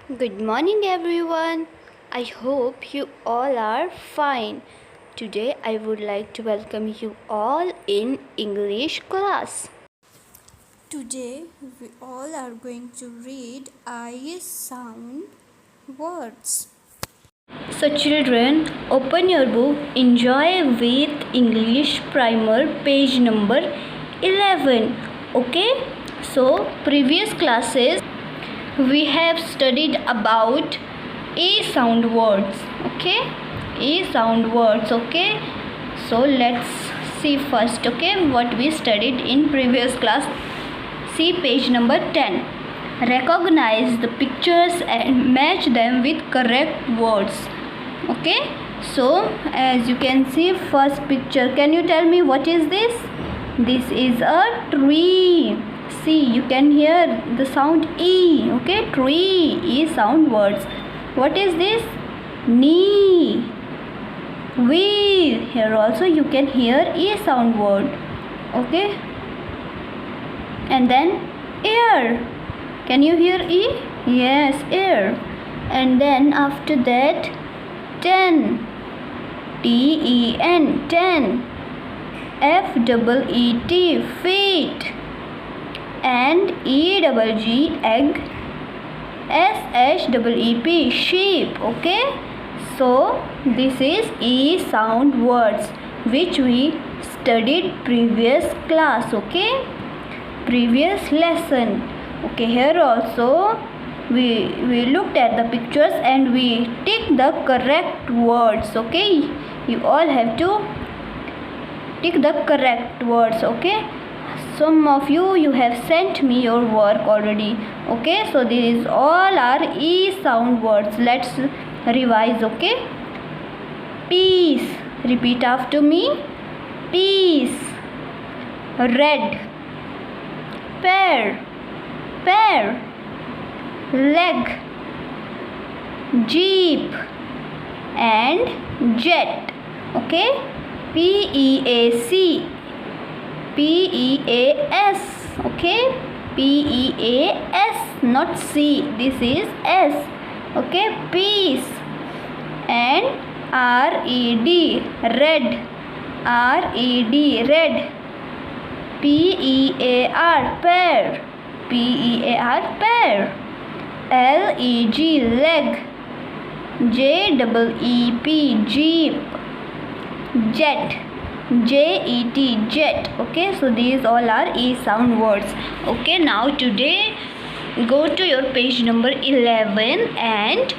Good morning, everyone. I hope you all are fine. Today, I would like to welcome you all in English class. Today, we all are going to read I sound words. So, children, open your book. Enjoy with English Primer, page number 11. Okay? So, previous classes we have studied about A sound words. Okay? A sound words. Okay? So, let's see first. Okay? What we studied in previous class. See page number 10. Recognize the pictures and match them with correct words. Okay, so as you can see, first picture, can you tell me what is this? This is a tree. See, you can hear the sound E. Okay, tree, E sound words. What is this? Knee. Wheel. Here also you can hear E sound word. Okay, and then air. Can you hear E? Yes, air. And then after that, 10. Ten. 10. FEET, feet. And EGG, egg. SHEEP, sheep. Okay, so this is E sound words which we studied previous class. Okay, previous lesson. Okay, here also we looked at the pictures and we tick the correct words. Okay, you all have to tick the correct words. Okay, some of you have sent me your work already. Okay, so these all are E sound words. Let's revise. Okay, peace. Repeat after me. Peace. Red. Pear. Leg. Jeep and jet. Okay, PEAC, PEAS. Okay, PEAS, not C, this is S. Okay, peace. And RED, red. RED, red. PEAR, pear. PEAR, pear. LEG, leg. JEEP, jeep. Jet. JET, jet. Okay, so these all are E sound words. Okay, now today go to your page number 11 and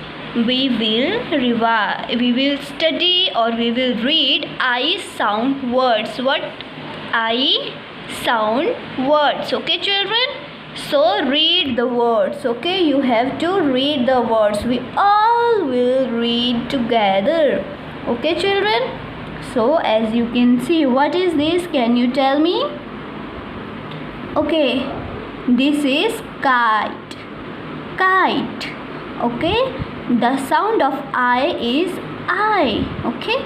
we will study or we will read I sound words. What? I sound words. Okay, children, so read the words. Okay, you have to read the words. We all will read together. Okay, children, so as you can see, what is this? Can you tell me? Okay, this is kite. Kite. Okay, the sound of I is I. Okay,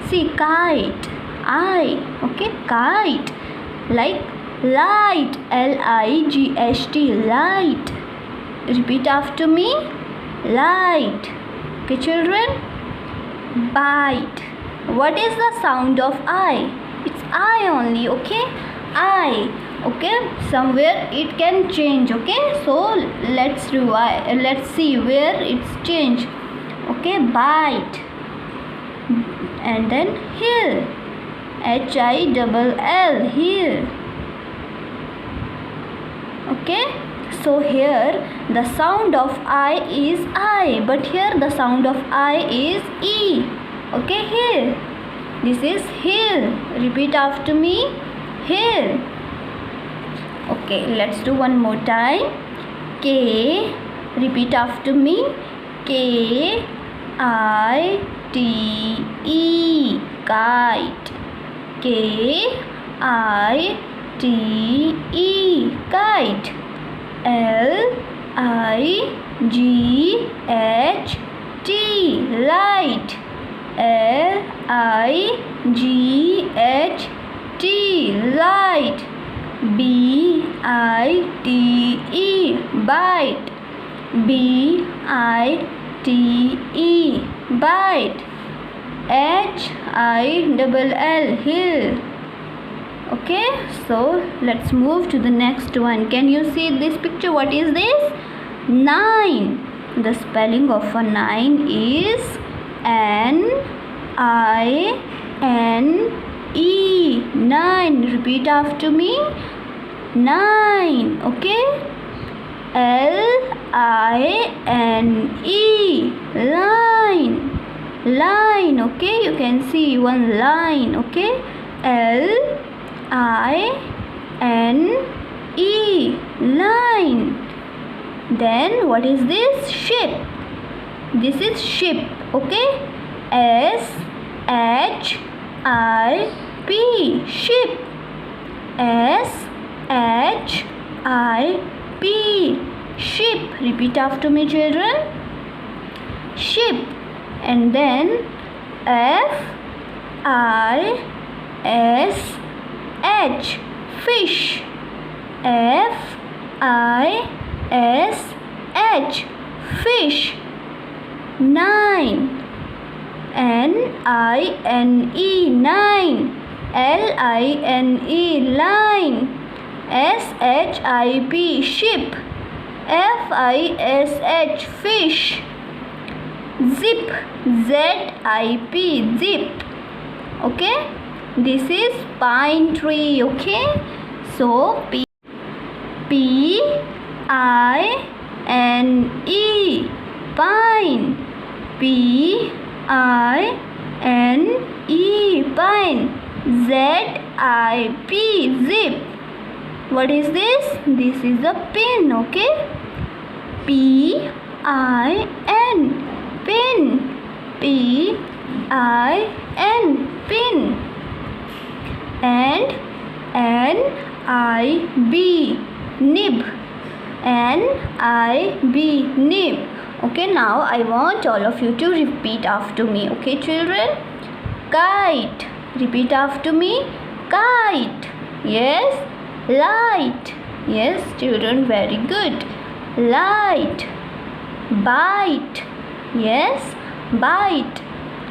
see, kite, I. Okay, kite. Like light, LIGHT, light. Repeat after me. Light. Okay, children, bite. What is the sound of I? It's I only. Okay, I. Okay, somewhere it can change. Okay, so let's see where it's changed. Okay, bite. And then hill, HILL, hill. Okay, so here the sound of I is I, but here the sound of I is E. Okay, hill. This is hill. Repeat after me. Hill. Okay, let's do one more time. K. Repeat after me. KITE. Kite. KITE. Kite. LIGHT. Light. LIGHT, light. BITE, bite. B-I-T-E, bite. H-I-L-L, hill. Okay, so let's move to the next one. Can you see this picture? What is this? 9. The spelling of a 9 is N-I-N-E, 9. Repeat after me. 9. Okay, L-I-N-E, line. Line. Okay, you can see one line. Okay, L-I-N-E, line. Then what is this? Ship. This is ship. Okay, S-H-I-P, ship. S-H-I-P, ship. Repeat after me, children. Ship. And then F-I-S-H, fish. F-I-S-H, fish. 9. N-I-N-E, 9. L-I-N-E, line. S-H-I-P, ship. F-I-S-H, fish. Zip, Z-I-P, zip. Okay, this is pine tree. Okay, so P-I-N-E, pine. P-I-N-E, pine. Z-I-P, zip. What is this? This is a pin. Okay, P-I-N, pin. P-I-N, pin. And N-I-B, nib. N-I-B, nib. Okay, now I want all of you to repeat after me. Okay, children? Kite. Repeat after me. Kite. Yes. Light. Yes, children, very good. Light. Bite. Yes, bite.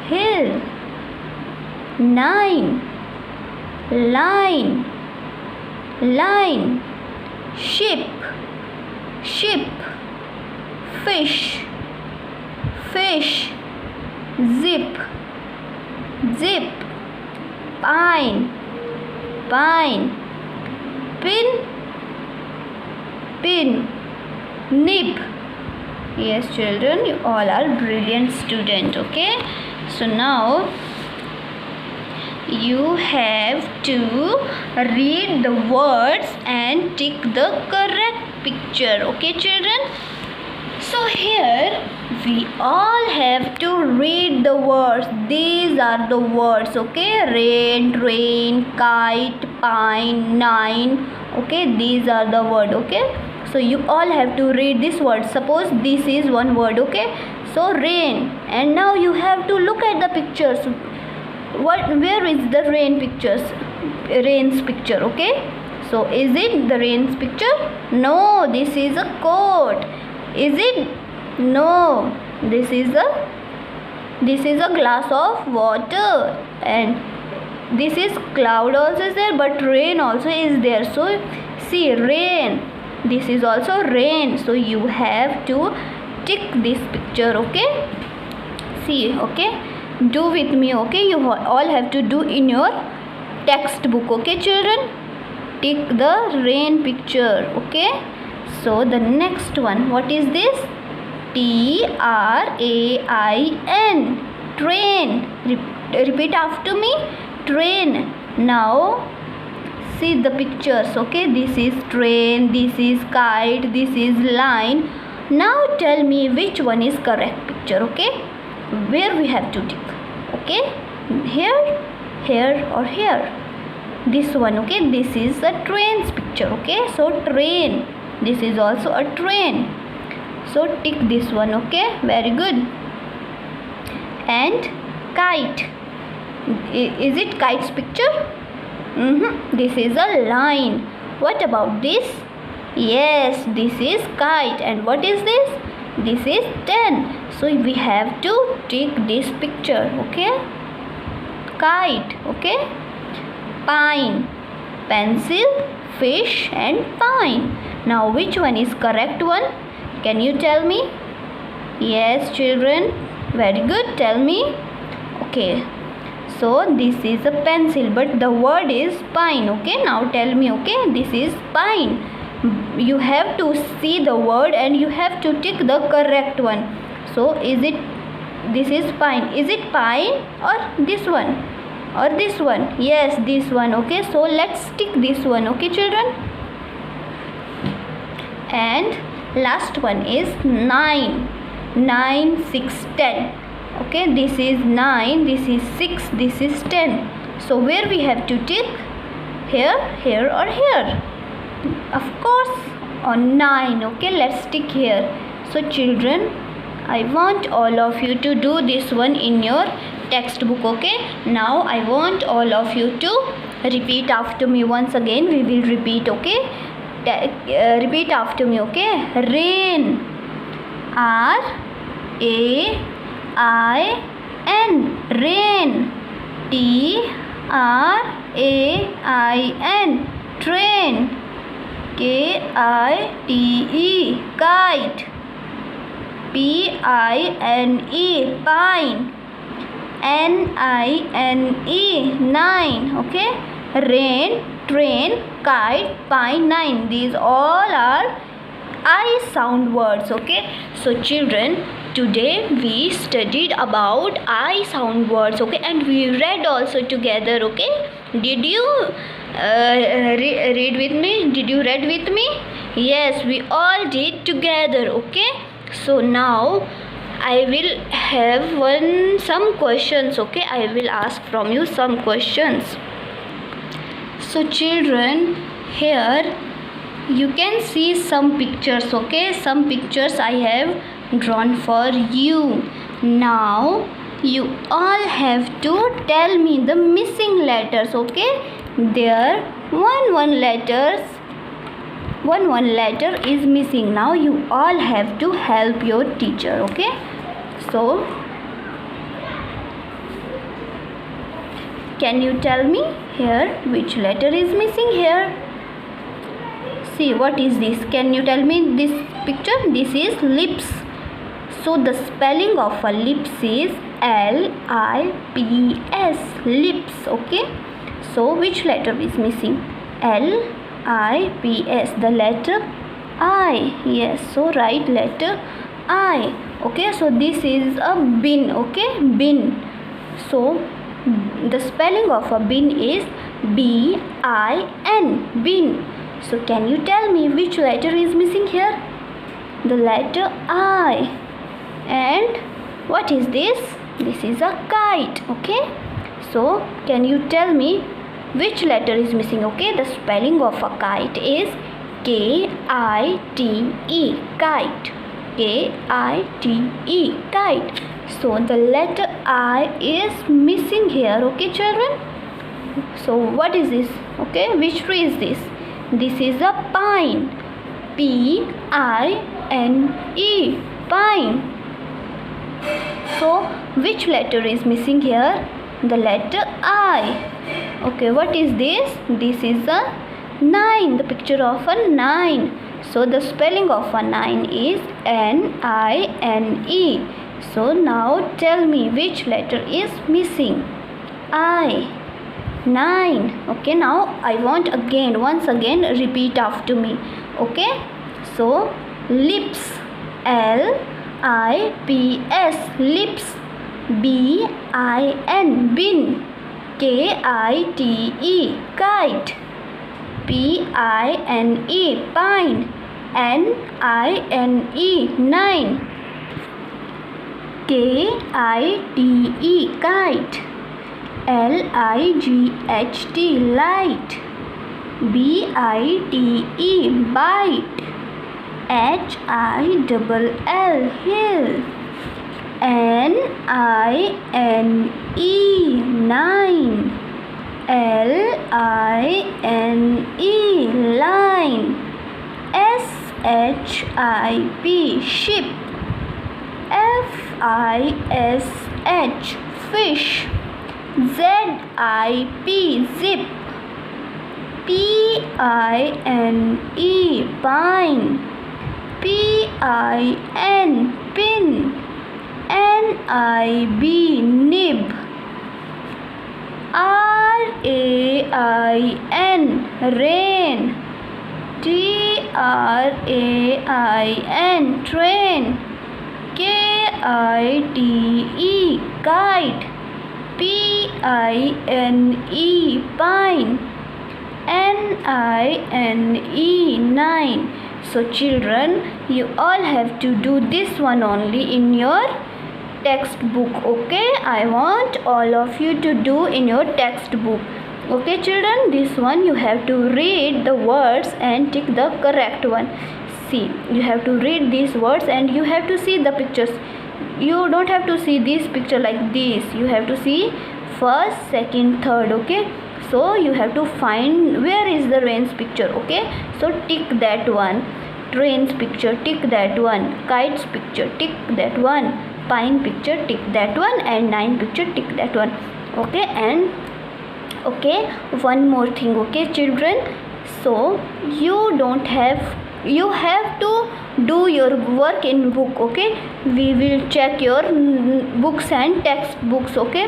Hill. 9. Line. Line. Ship. Ship. Fish. Fish. Zip. Zip. Pine. Pine. Pin. Pin. Nib. Yes, children, you all are brilliant student. Okay, so now you have to read the words and tick the correct picture. Okay, children, so here we all have to read the words. These are the words. Okay, rain, train, kite, pine, 9. Okay, these are the word. Okay, so you all have to read this word. Suppose this is one word. Okay, so rain, and now you have to look at the pictures. Where is the rain pictures? Rain's picture. Okay, so is it the rain's picture? No, this is a coat. Is it? No, this is a glass of water, and this is cloud also is there, but rain also is there. So see, rain. This is also rain. So you have to tick this picture. Okay, see. Okay, do with me. Okay, you all have to do in your textbook. Okay, children, tick the rain picture. Okay, so the next one, what is this? T-R-A-I-N, train. Repeat after me. Train. Now see the pictures. Okay, this is train, this is kite, this is line. Now tell me which one is correct picture. Okay, where we have to tick. Okay, here, here, or here. This one. Okay, this is a train's picture. Okay, so train. This is also a train. So tick this one. Okay, very good. And kite. Is it kite's picture? This is a line. What about this? Yes, this is kite. And what is this? This is 10. So we have to take this picture. Okay. Kite. Okay. Pine. Pencil, fish and pine. Now which one is correct one? Can you tell me? Yes, children. Very good. Tell me. Okay. So this is a pencil, but the word is pine. Okay. Now tell me. Okay. This is pine. You have to see the word and you have to tick the correct one. So this is pine. Is it pine or this one? Or this one? Yes, this one. Okay, so let's tick this one. Okay, children. And last one is 9. 9, 6, 10. Okay, this is 9, this is 6, this is 10. So where we have to tick? Here, here or here? Of course on 9. Okay, let's tick here. So children, I want all of you to do this one in your textbook. Okay, now I want all of you to repeat after me. Once again we will repeat. Okay, repeat after me. Okay, rain. R-A-I-N, rain. T-R-A-I-N, train. K-I-T-E, kite. P-I-N-E, pine. N-I-N-E, 9. Okay, rain, train, kite, pine, 9. These all are I sound words. Okay, so children, today we studied about I sound words. Okay, and we read also together. Okay, did you read with me? Did you read with me? Yes, we all did together. Okay, so now I will have some questions. Okay, I will ask from you some questions. So children, here you can see some pictures. Okay, some pictures I have drawn for you. Now you all have to tell me the missing letters. Okay, there one letter is missing. Now you all have to help your teacher. Okay, so can you tell me here which letter is missing here? See, what is this? Can you tell me this picture? This is lips. So the spelling of a lips is L-I-P-S, lips. Okay, so which letter is missing? L-I-P-S, the letter I. Yes, so write letter I. Okay, so this is a bin. Okay, bin. So the spelling of a bin is B-I-N, bin. So can you tell me which letter is missing here? The letter I. And what is this? This is a kite. Okay, so can you tell me which letter is missing? Okay, the spelling of a kite is K-I-T-E, kite. K-I-T-E, kite. So the letter I is missing here. Okay, children. So what is this? Okay, which tree is this? This is a pine. P-I-N-E, pine. So which letter is missing here? The letter I. Okay, what is this? This is a 9, the picture of a 9. So the spelling of a 9 is N-I-N-E. So now tell me which letter is missing? I. 9. Okay, now I want once again repeat after me. Okay, so lips, L-I-P-S, lips. B-I-N, bin. K-I-T-E, kite. P-I-N-E, pine. N-I-N-E, 9. K-I-T-E, kite. L-I-G-H-T, light. B-I-T-E, bite. H-I-L-L, hill. N-I-N-E, 9. L-I-N-E, line. S-H-I-P, ship. Fish, fish. Zip, zip. Pine, pine. Pin, pin. Nib. Rain, rain. Train, train. Kite, pine. Nine. So children, you all have to do this one only in your textbook. Okay, I want all of you to do in your textbook. Okay children, this one you have to read the words and tick the correct one. See, you have to read these words and you have to see the pictures. You don't have to see this picture like this. You have to see first, second, third. Okay, so you have to find where is the rain's picture. Okay, so tick that one. Train's picture, tick that one. Kite's picture, tick that one. Pine picture, tick that one. And nine picture, tick that one. Okay, and okay, one more thing. Okay children, so you have to do your work in book. Okay, we will check your books and textbooks. Okay,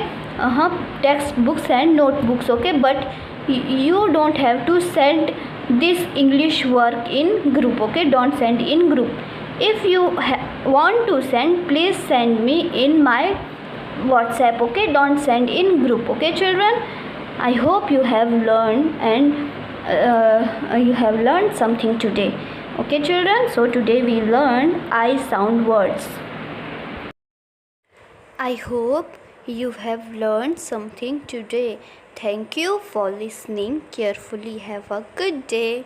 textbooks and notebooks. Okay, but you don't have to send this English work in group. Okay, don't send in group. If you want to send, please send me in my WhatsApp. Okay, don't send in group. Okay children, I hope you have learned and you have learned something today. Okay children, so today we learned I sound words. I hope you have learned something today. Thank you for listening carefully. Have a good day.